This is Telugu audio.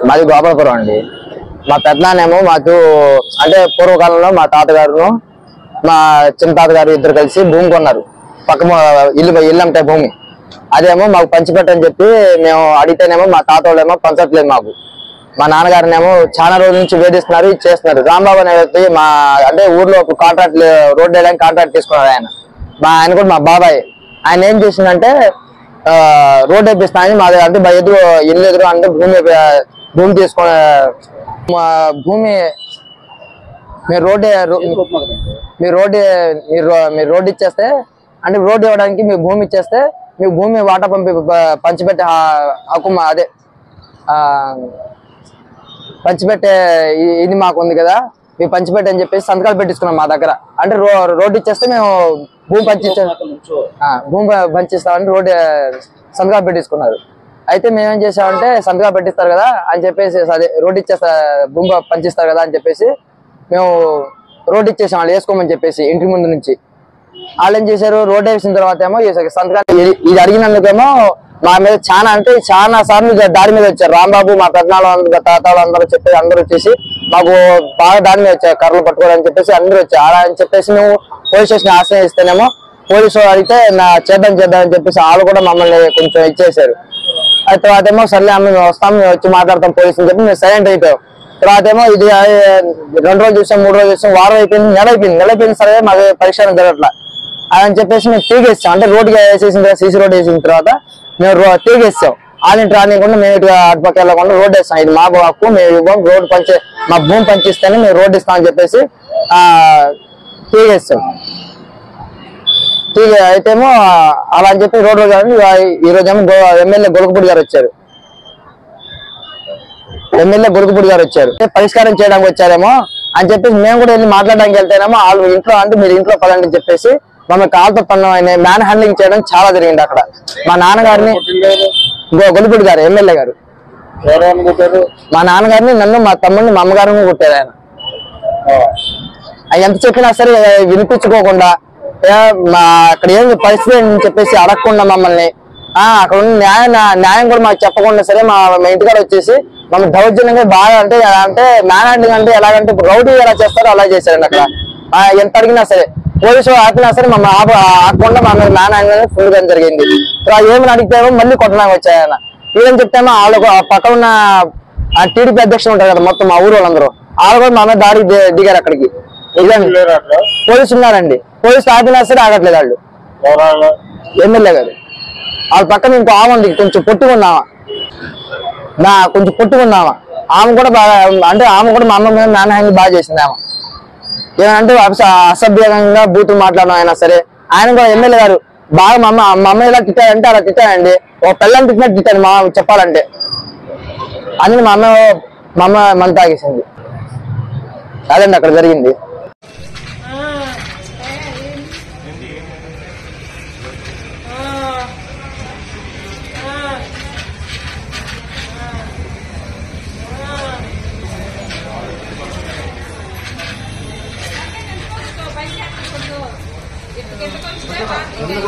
మాది గోపాలపురం అండి. మా పెద్దనాన్నేమో మాకు అంటే పూర్వకాలంలో మా తాతగారును మా చిన్న తాతగారు ఇద్దరు కలిసి భూమి కొన్నారు. పక్క ఇల్లు అంటే భూమి అదేమో మాకు పంచిపెట్టని చెప్పి మేము అడిగితేనేమో మా తాత వాళ్ళేమో పంచట్లేదు మాకు. మా నాన్నగారినేమో చాలా రోజుల నుంచి వేధిస్తున్నారు, చేస్తున్నారు. రాంబాబు అనే వ్యక్తి మా అంటే ఊర్లో కాంట్రాక్ట్ రోడ్డు వేయడానికి కాంట్రాక్ట్ తీసుకున్నారు ఆయన కూడా మా బాబాయ్. ఆయన ఏం చేసిందంటే రోడ్డు వేపిస్తానని మా అంటే మా ఎదురు ఇల్లు ఎదురు అంటే భూమి తీసుకొని భూమి మీరు రోడ్డు ఇచ్చేస్తే అంటే రోడ్డు ఇవ్వడానికి మీకు భూమి ఇచ్చేస్తే మీకు భూమి వాటా పంచిపెట్టే హక్కు అదే పంచిపెట్టే ఇది మాకు ఉంది కదా, మేము పంచిపెట్టే అని చెప్పేసి సంతకాలు పెట్టించుకున్నాం మా దగ్గర. అంటే రోడ్డు ఇచ్చేస్తే మేము భూమి పంచిస్తామని రోడ్డు సంతకాలు పెట్టించుకున్నారు. అయితే మేమేం చేసామంటే సంతకాలు పెట్టిస్తారు కదా అని చెప్పేసి అదే రోడ్డు ఇచ్చేస్తా భూమి పంచిస్తారు కదా అని చెప్పేసి మేము రోడ్డు ఇచ్చేసాం వాళ్ళు వేసుకోమని చెప్పేసి ఇంటి ముందు నుంచి. వాళ్ళు ఏం చేశారు, రోడ్డు వేసిన తర్వాత ఏమో సంతకాలు ఇది అడిగినందుకేమో మా మీద చాలా సార్లు దాడి మీద వచ్చారు. రాంబాబు మా పెద్దనాళ్ళు తాతాళ్ళు అందరూ చెప్పేసి అందరూ వచ్చేసి మాకు బాగా దాడి మీద వచ్చారు, కర్రలు పట్టుకోవాలని చెప్పేసి అందరూ వచ్చారు. అలా అని చెప్పేసి మేము పోలీస్ స్టేషన్ ఆశ్రయిస్తేనేమో పోలీసు అడిగితే చేద్దాం అని చెప్పేసి వాళ్ళు కూడా మమ్మల్ని కొంచెం ఇచ్చేసారు. అయితే తర్వాత ఏమో సర్లే అమ్మ మేము వస్తాం, మేము వచ్చి మాట్లాడతాం పోలీసు అని చెప్పి మేము సైలెంట్ అయిపోయాం. తర్వాత ఏమో ఇది 2 రోజులు చూసాం, 3 రోజులు చూసాం, వారం అయిపోయింది, నెల అయిపోయింది సరే మాకు పరిష్కారం జరగట్లా అని చెప్పేసి మేము తీగేస్తాం. అంటే రోడ్డుకి వేసేసిన తర్వాత సీసీ రోడ్డు వేసిన తర్వాత మేము తీగేస్తాం. వాళ్ళని రానికుండా మేము ఇటు అటుపక్క వెళ్ళకుండా రోడ్డు వేస్తాం. ఇది మా హక్కు, మేము ఇవ్వం, రోడ్డు మా భూమి పంచిస్తేనే మేము రోడ్డు ఇస్తామని చెప్పేసి తీగేస్తాం. అయితేమో అలా అని చెప్పి రోడ్డు ఈ రోజేమో ఎమ్మెల్యే గొలకపూడి గారు వచ్చారు. పరిష్కారం చేయడానికి వచ్చారేమో అని చెప్పేసి మేము కూడా వెళ్ళి మాట్లాడడానికి వెళ్తేనేమో వాళ్ళు ఇంట్లో అంటే మీరు ఇంట్లో పదండి అని చెప్పేసి మమ్మల్ని కాలుతో పన్నం ఆయన మ్యాన్ హ్యాండ్లింగ్ చేయడం చాలా జరిగింది అక్కడ. మా నాన్నగారిని గొలకపూడి గారు ఎమ్మెల్యే గారు మా నాన్నగారిని, నన్ను, మా తమ్ముడిని, మా అమ్మగారిని కొట్టారు. ఆయన ఎంత చెప్పినా సరే వినిపించుకోకుండా అక్కడ ఏం పరిస్థితి అని చెప్పేసి అడగకుండా మమ్మల్ని అక్కడ ఉన్న న్యాయం కూడా మాకు చెప్పకుండా సరే మా ఇంటికాడ వచ్చేసి మమ్మల్ని దౌర్జన్యంగా బాగా అంటే మ్యాన్ హ్యాండ్లింగ్ అంటే ఎలాగంటే రౌడీ ఎలా చేస్తారో అలా చేశారండి. అక్కడ ఎంత అడిగినా సరే పోలీసు ఆపినా సరే మమ్మల్ని ఆపకుండా మమ్మల్ని మ్యాన్ హ్యాండ్లింగ్ ఫుల్ గా జరిగింది. ఏమని అడిగితేమో మళ్ళీ కొట్టడానికి వచ్చాయన్న వీళ్ళని చెప్తేమో వాళ్ళకు పక్క ఉన్న టీడీపీ అధ్యక్షులు ఉంటారు కదా మొత్తం మా ఊరు వాళ్ళందరూ వాళ్ళు కూడా మా మీద దాడి దిగారు. అక్కడికి పోలీసు ఉన్నారండి, పోలీసు ఆపినా సరే ఆగట్లేదు వాళ్ళు. ఎమ్మెల్యే గారు వాళ్ళ పక్కన ఇంకో ఆమె ఉంది, కొంచెం పొట్టుకున్నావా ఆమె కూడా బాగా అంటే ఆమె కూడా మా అమ్మ మీద మ్యాన్ హ్యాండిల్ బాగా చేసింది. ఆమె ఏమంటే అసభ్యంగా బూతులు మాట్లాడడం అయినా సరే ఆయన కూడా ఎమ్మెల్యే గారు బాగా మా అమ్మ ఎలా తిట్టారంటే అలా తిట్టారండి. ఒక పిల్లని తిట్టినట్టు తిట్టాను మా చెప్పాలంటే. అందులో మా అమ్మ మంత తాగేసింది. అదండి అక్కడ జరిగింది. ఎందుకు